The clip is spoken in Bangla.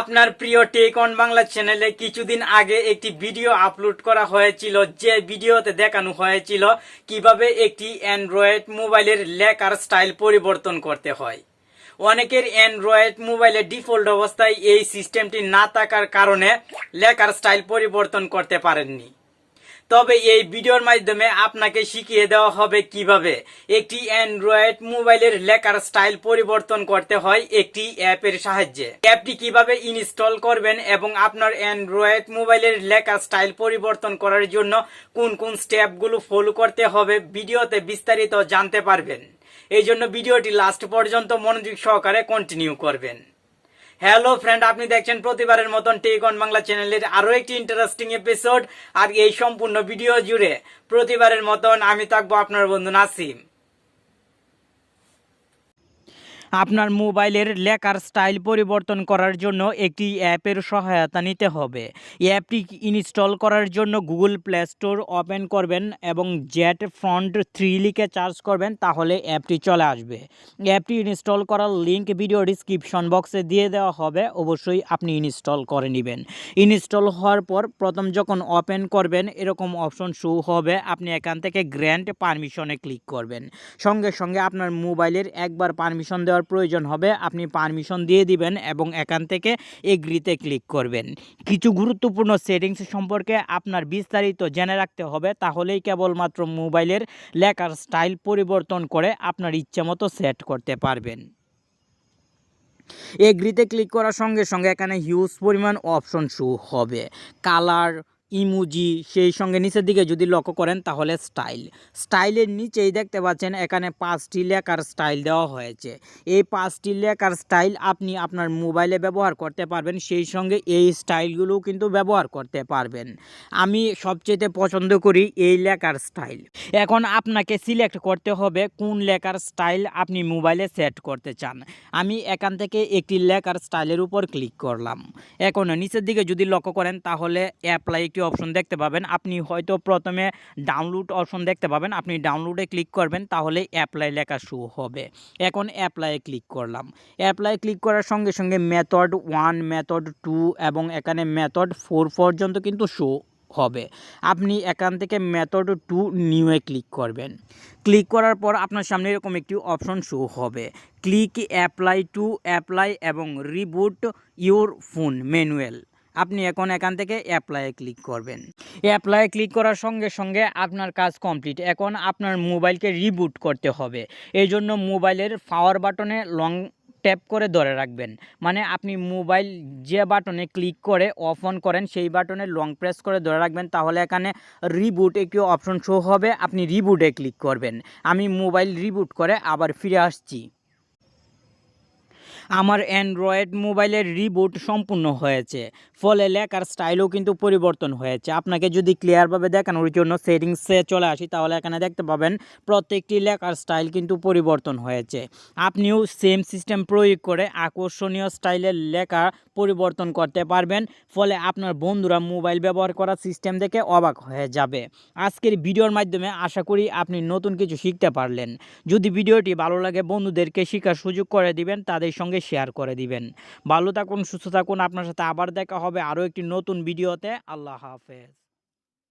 আপনার প্রিয় টেক অন বাংলা চ্যানেলে কিছুদিন আগে একটি ভিডিও আপলোড করা হয়েছিল, যে ভিডিওতে দেখানো হয়েছিল কিভাবে একটি অ্যান্ড্রয়েড মোবাইলের লেখার স্টাইল পরিবর্তন করতে হয়। অনেকের অ্যান্ড্রয়েড মোবাইলে ডিফল্ট অবস্থায় এই সিস্টেমটি না থাকার কারণে লেখার স্টাইল পরিবর্তন করতে পারেননি। তবে এই ভিডিওর মাধ্যমে আপনাকে শিখিয়ে দেওয়া হবে কিভাবে একটি অ্যান্ড্রয়েড মোবাইলের লেখার স্টাইল পরিবর্তন করতে হয় একটি অ্যাপের সাহায্যে। অ্যাপটি কিভাবে ইনস্টল করবেন এবং আপনার অ্যান্ড্রয়েড মোবাইলের লেখার স্টাইল পরিবর্তন করার জন্য কোন কোন স্টেপগুলো ফলো করতে হবে ভিডিওতে বিস্তারিত জানতে পারবেন। এই জন্য ভিডিওটি লাস্ট পর্যন্ত মনোযোগ সহকারে কন্টিনিউ করবেন। হ্যালো ফ্রেন্ড, আপনি দেখছেন প্রতিবারের মতন টেক অন বাংলা চ্যানেলের আরো একটি ইন্টারেস্টিং এপিসোড। আর এই সম্পূর্ণ ভিডিও জুড়ে প্রতিবারের মতন আমি থাকবো আপনার বন্ধু নাসিম। আপনার মোবাইলের লেখার স্টাইল পরিবর্তন করার জন্য একটি অ্যাপের সহায়তা নিতে হবে। অ্যাপটি ইনস্টল করার জন্য গুগল প্লে স্টোর ওপেন করবেন এবং জেট ফ্রন্ট 3 লিখে সার্চ করবেন, তাহলে অ্যাপটি চলে আসবে। অ্যাপটি ইনস্টল করার লিঙ্ক ভিডিও ডিসক্রিপশন বক্সে দিয়ে দেওয়া হবে, অবশ্যই আপনি ইনস্টল করে নেবেন। ইনস্টল হওয়ার পর প্রথম যখন ওপেন করবেন এরকম অপশন শো হবে, আপনি এখান থেকে গ্র্যান্ট পারমিশনে ক্লিক করবেন। সঙ্গে সঙ্গে আপনার মোবাইলের একবার পারমিশন দেওয়ার প্রয়োজন হবে, আপনি পারমিশন দিয়ে দিবেন এবং এখান থেকে এগ্রিতে ক্লিক করবেন। কিছু গুরুত্বপূর্ণ সেটিংস সম্পর্কে আপনার বিস্তারিত জেনে রাখতে হবে, তাহলেই কেবলমাত্র মোবাইলের লেখার স্টাইল পরিবর্তন করে আপনার ইচ্ছেমতো সেট করতে পারবেন। এগ্রিতে ক্লিক করার সঙ্গে সঙ্গে এখানে হিউজ পরিমাণ অপশন শো হবে, কালার, ইমোজি, সেই সঙ্গে নিচের দিকে যদি লক্ষ্য করেন তাহলে স্টাইলের নিচেই দেখতে পাচ্ছেন এখানে 5টি লেখার স্টাইল দেওয়া হয়েছে। এই 5টি লেখার স্টাইল আপনি আপনার মোবাইলে ব্যবহার করতে পারবেন, সেই সঙ্গে এই স্টাইলগুলোও কিন্তু ব্যবহার করতে পারবেন। আমি সবচেয়ে পছন্দ করি এই লেখার স্টাইল। এখন আপনাকে সিলেক্ট করতে হবে কোন লেখার স্টাইল আপনি মোবাইলে সেট করতে চান। আমি এখান থেকে একটি লেখার স্টাইলের উপর ক্লিক করলাম। এখন নিচের দিকে যদি লক্ষ্য করেন তাহলে অ্যাপ্লাই একটি অপশন দেখতে পাবেন। আপনি হয়তো প্রথমে ডাউনলোড অপশন দেখতে পাবেন, আপনি ডাউনলোডে ক্লিক করবেন, তাহলে অ্যাপ্লাই লেখা শো হবে। এখন অ্যাপ্লাই ক্লিক করলাম। অ্যাপ্লাই ক্লিক করার সঙ্গে সঙ্গে মেথড 1, মেথড 2 এবং এখানে মেথড 4 পর্যন্ত কিন্তু শো হবে। আপনি এখান থেকে মেথড 2 নিউয়ে ক্লিক করবেন। ক্লিক করার পর আপনার সামনে এরকম একটি অপশন শো হবে, ক্লিক অ্যাপ্লাই টু অ্যাপ্লাই এবং রিবুট ইউর ফোন ম্যানুয়াল। আপনি এখন এখান থেকে অ্যাপ্লাই ক্লিক করবেন। অ্যাপ্লাই ক্লিক করার সঙ্গে সঙ্গে আপনার কাজ কমপ্লিট। এখন আপনার মোবাইলকে রিবুট করতে হবে, এই জন্য মোবাইলের পাওয়ার বাটনে লং ট্যাপ করে ধরে রাখবেন। মানে আপনি মোবাইল যে বাটনে ক্লিক করে অফ অন করেন সেই বাটনে লং প্রেস করে ধরে রাখবেন, তাহলে এখানে রিবুট একটি অপশন শো হবে, আপনি রিবুটে ক্লিক করবেন। আমি মোবাইল রিবুট করে আবার ফিরে আসছি। আমার অ্যান্ড্রয়েড মোবাইলের রিবুট সম্পূর্ণ হয়েছে, ফলে লেখার স্টাইলও কিন্তু পরিবর্তন হয়েছে। আপনাকে যদি ক্লিয়ারভাবে দেখানোর জন্য সেটিংসে চলে আসি, তাহলে এখানে দেখতে পাবেন প্রত্যেকটি লেখার স্টাইল কিন্তু পরিবর্তন হয়েছে। আপনিও সেম সিস্টেম প্রয়োগ করে আকর্ষণীয় স্টাইলের লেখা পরিবর্তন করতে পারবেন, ফলে আপনার বন্ধুরা মোবাইল ব্যবহার করার সিস্টেম দেখে অবাক হয়ে যাবে। আজকের ভিডিওর মাধ্যমে আশা করি আপনি নতুন কিছু শিখতে পারলেন। যদি ভিডিওটি ভালো লাগে বন্ধুদেরকে শেখার সুযোগ করে দিবেন, তাদের সঙ্গে শেয়ার করে দিবেন। ভালো থাকুন, সুস্থ থাকুন। আপনার সাথে আবার দেখা হবে আরও একটি নতুন ভিডিওতে। আল্লাহ হাফেজ।